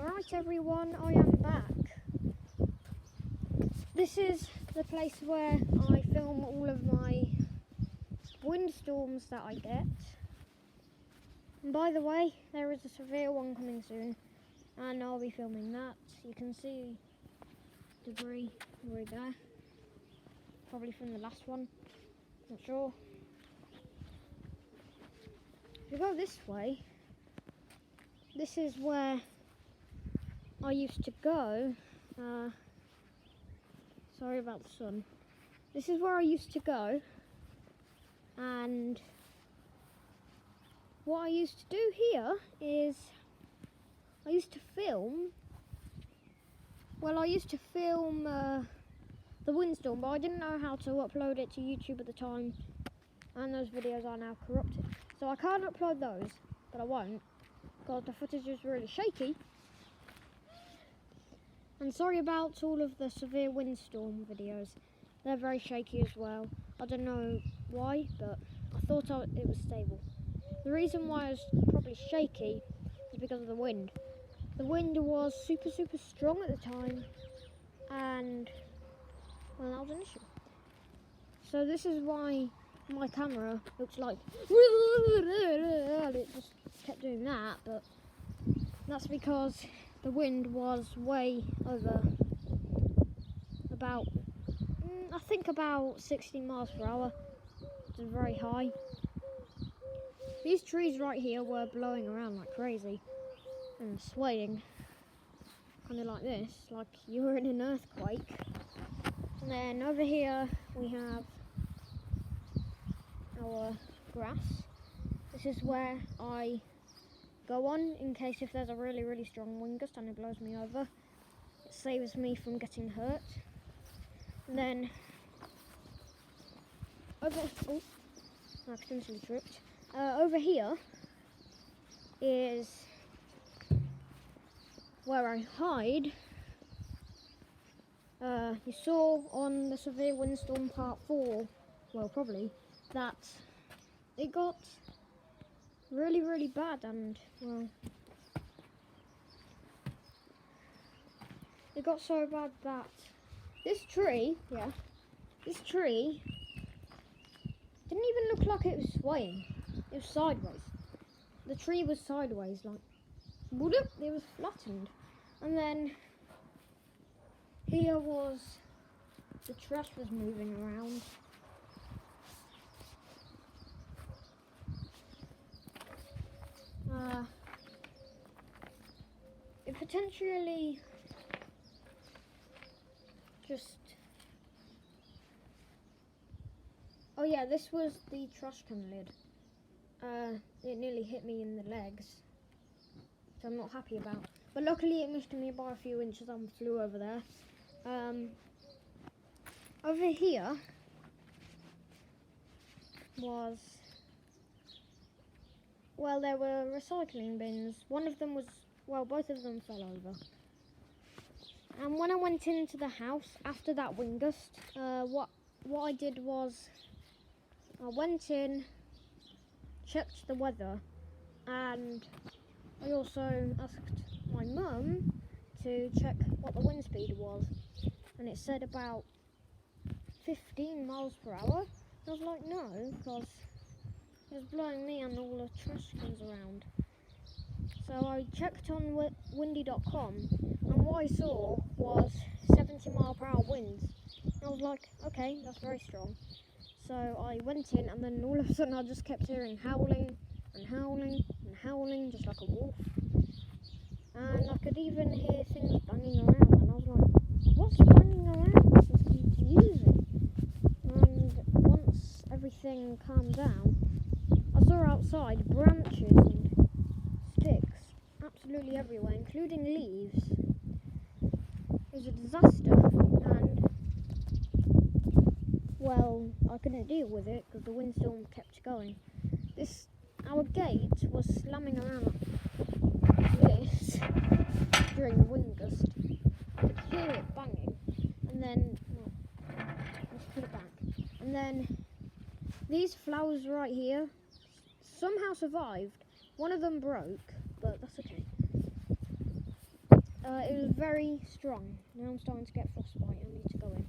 Alright everyone, I am back. This is the place where I film all of my windstorms that I get. And by the way, there is a severe one coming soon, and I'll be filming that. You can see debris right there, probably from the last one, not sure. If you go this way, this is where I used to go. Sorry about the sun. This is where I used to go, and what I used to do here is I used to film. Well, I used to film the windstorm, but I didn't know how to upload it to YouTube at the time, and those videos are now corrupted. So I can't upload those, but I won't, because the footage is really shaky. And sorry about all of the severe windstorm videos. They're very shaky as well. I don't know why, but I thought it was stable. The reason why it was probably shaky is because of the wind. The wind was super strong at the time, and well, that was an issue. So this is why my camera looks like it just kept doing that, but that's because the wind was way over, about, I think about 60 miles per hour. It was very high. These trees right here were blowing around like crazy and swaying, kind of like this, like you were in an earthquake. And then over here we have our grass. This is where I go on in case if there's a really strong wind gust and it blows me over. It saves me from getting hurt. And then over, oh, I accidentally tripped. Over here is where I hide. You saw on the severe windstorm part 4, well probably, that it got really bad, and well, it got so bad that this tree didn't even look like it was swaying. It was sideways. The tree was sideways, like whoop, it was flattened. And then here was the trash was moving around. It potentially just... Oh yeah, this was the trash can lid. It nearly hit me in the legs, which I'm not happy about. But luckily it missed me by a few inches and flew over there. Over here was... Well, there were recycling bins. One of them was, well, both of them fell over. And when I went into the house after that wind gust, what I did was I went in, checked the weather, and I also asked my mum to check what the wind speed was, and it said about 15 miles per hour. I was like, no, because it was blowing me and all the trash cans around. So I checked on windy.com, and what I saw was 70 mile per hour winds. And I was like, okay, that's very strong. So I went in, and then all of a sudden I just kept hearing howling and howling and howling, just like a wolf. And I could even hear things banging around, and I was like, what's banging around? This is confusing. And once everything calmed down, I saw outside branches and sticks absolutely everywhere, including leaves. It was a disaster, and well, I couldn't deal with it because the windstorm kept going. Our gate was slamming around like this during the wind gust. I could hear it banging, and then, well, let's put it back. And then these flowers right here somehow survived. One of them broke, but that's okay. It was very strong. Now I'm starting to get frostbite. I need to go in.